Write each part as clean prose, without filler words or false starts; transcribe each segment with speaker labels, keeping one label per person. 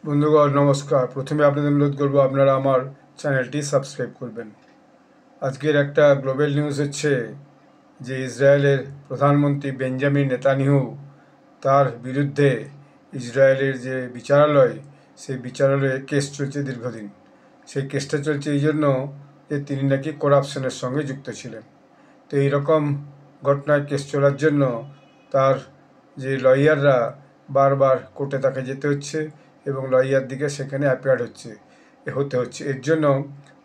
Speaker 1: বন্ধুগণ নমস্কার। প্রথমে আপনাদের অনুরোধ করবো আপনারা আমার চ্যানেলটি সাবস্ক্রাইব করবেন। আজকের একটা গ্লোবাল নিউজ হচ্ছে যে ইসরায়েলের প্রধানমন্ত্রী বেঞ্জামিন নেতানিয়াহু তার বিরুদ্ধে ইসরায়েলের যে বিচারালয় সেই বিচারালয়ে কেস চলছে দীর্ঘদিন। সেই কেসটা চলছে এই জন্য যে তিনি নাকি করাপশনের সঙ্গে যুক্ত ছিলেন। তো এইরকম ঘটনায় কেস চলার জন্য তার যে লয়াররা বারবার কোর্টে তাকে যেতে হচ্ছে এবং লয়ার দিকে সেখানে অ্যাপিয়ার হতে হচ্ছে। এর জন্য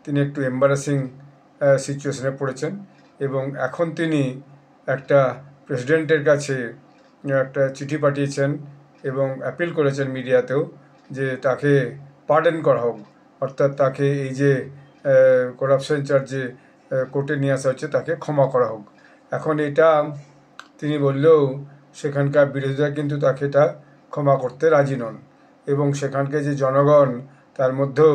Speaker 1: তিনি একটু এম্বারাসিং সিচুয়েশনে পড়েছেন এবং এখন তিনি একটা প্রেসিডেন্টের কাছে একটা চিঠি পাঠিয়েছেন এবং অ্যাপিল করেছেন মিডিয়াতেও যে তাকে পার্ডন করা হোক, অর্থাৎ তাকে এই যে করাপশন চার্জে কোর্টে নিয়ে আসা হচ্ছে তাকে ক্ষমা করা হোক। এখন এটা তিনি বললেও সেখানকার বিরোধীরা কিন্তু তাকে এটা ক্ষমা করতে রাজি নন এবং সেখানকার যে জনগণ তার মধ্যেও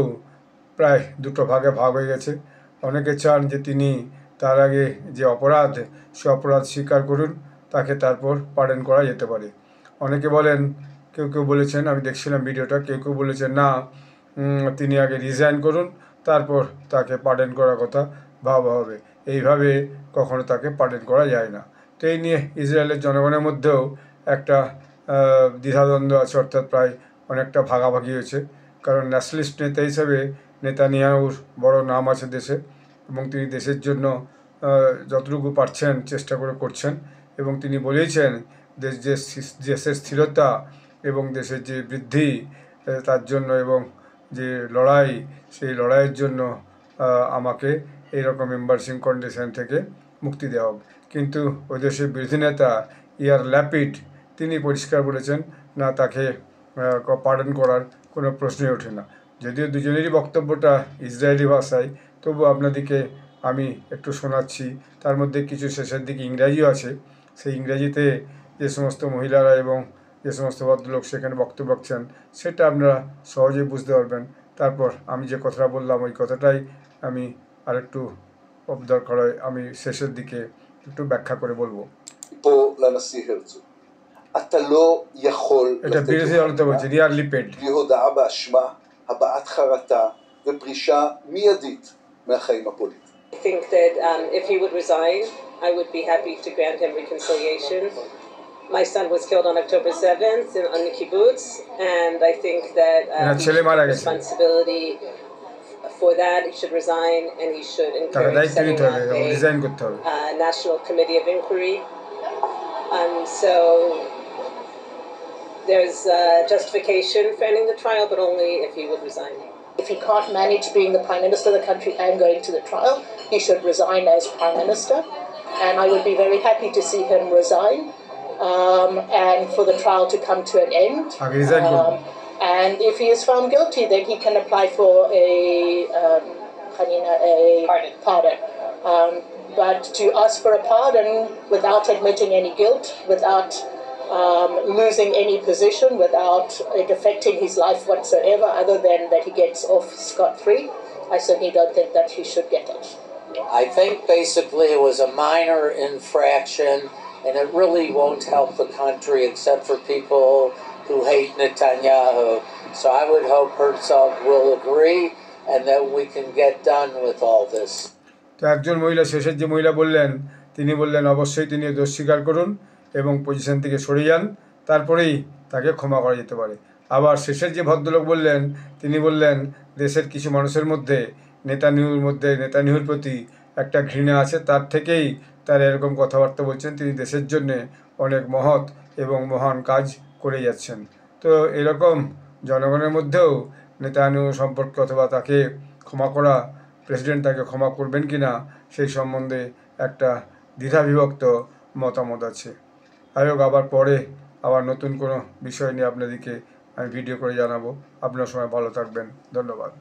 Speaker 1: প্রায় দুটো ভাগে ভাগ হয়ে গেছে। অনেকে চান যে তিনি তার আগে যে অপরাধ সে অপরাধ স্বীকার করুন, তাকে তারপর পার্ডন করা যেতে পারে। অনেকে বলেন, কেউ বলেছেন, আমি দেখছিলাম ভিডিওটা, কেউ বলেছেন না তিনি আগে রিজাইন করুন তারপর তাকে পার্ডন করার কথা ভাবা হবে। এইভাবে কখনো তাকে পার্ডন করা যায় না। তো এই নিয়ে ইসরায়েলের জনগণের মধ্যেও একটা দ্বিধাদ্বন্দ্ব আছে, অর্থাৎ প্রায় অনেকটা ভাগাভাগি হয়েছে। কারণ ন্যাশনালিস্ট নেতা হিসেবে নেতানিয়াহুর বড় নাম আছে দেশে এবং তিনি দেশের জন্য যতটুকু পারছেন চেষ্টা করছেন এবং তিনি বলেইছেন দেশের স্থিরতা এবং দেশের যে বৃদ্ধি তার জন্য এবং যে লড়াই সেই লড়াইয়ের জন্য আমাকে এইরকম এম্বার্সিং কন্ডিশন থেকে মুক্তি দেওয়া হোক। কিন্তু ওই দেশের বিরোধী নেতা ইয়ার ল্যাপিড তিনি পরিষ্কার বলেছেন না, তাকে পার্ডন করার কোনো প্রশ্নই ওঠে না। যদিও দুজনেরই বক্তব্যটা ইসরায়েলি ভাষায়, তবু আপনাদেরকে আমি একটু শোনাচ্ছি। তার মধ্যে কিছু শেষের দিকে ইংরাজিও আছে। সেই ইংরাজিতে যে সমস্ত মহিলারা এবং যে সমস্ত ভদ্রলোক সেখানে বক্তব্য রাখছেন সেটা আপনারা সহজেই বুঝতে পারবেন। তারপর আমি যে কথাটা বললাম ওই কথাটাই আমি আরেকটু দরকার হয় আমি শেষের দিকে একটু ব্যাখ্যা করে বলবো।
Speaker 2: אתה לא יכול
Speaker 1: לתת
Speaker 2: בלי הודעה באשמה, הבעת חרטה ופרישה מיידית מהחיים הפוליטיים.
Speaker 3: I think that if he would resign, I would be happy to grant him reconciliation. My son was killed on October 7th on the kibbutz, and I think that he should take responsibility for that. He should resign, and he should encourage setting up a national committee of inquiry. So there's justification for ending the trial, but only if he would resign.
Speaker 4: If he can't manage being the Prime Minister of the country and going to the trial, he should resign as Prime Minister. And I would be very happy to see him resign and for the trial to come to an end. And if he is found guilty, then he can apply for a pardon. But to ask for a pardon without admitting any guilt, without losing any position, without it affecting his life whatsoever, other than that he gets off scot-free, I certainly don't think that he should get it.
Speaker 5: I think basically it was a minor infraction, and it really won't help the country except for people who hate Netanyahu. So I would hope Herzog will agree and that we can get done with all this.
Speaker 1: তো একজন মহিলা, শেষের যে মহিলা বললেন, তিনি বললেন অবশ্যই তিনি দোষ স্বীকার করুন এবং পজিশন থেকে সরে যান, তারপরেই তাকে ক্ষমা করা যেতে পারে। আবার শেষের যে ভদ্রলোক বললেন, তিনি বললেন দেশের কিছু মানুষের মধ্যে নেতানিয়াহুর প্রতি একটা ঘৃণা আছে, তার থেকেই তার এরকম কথাবার্তা বলছেন। তিনি দেশের জন্যে অনেক মহৎ এবং মহান কাজ করে যাচ্ছেন। তো এরকম জনগণের মধ্যেও নেতানিয়াহু সম্পর্কে অথবা তাকে ক্ষমা করা, প্রেসিডেন্ট তাকে ক্ষমা করবেন কি না সেই সম্বন্ধে একটা দ্বিধাবিভক্ত মতামত আছে। আবার পরে নতুন কোনো বিষয় নিয়ে আপনাদেরকে আমি ভিডিও করে জানাবো। আপনার সময় ভালো থাকবেন। ধন্যবাদ।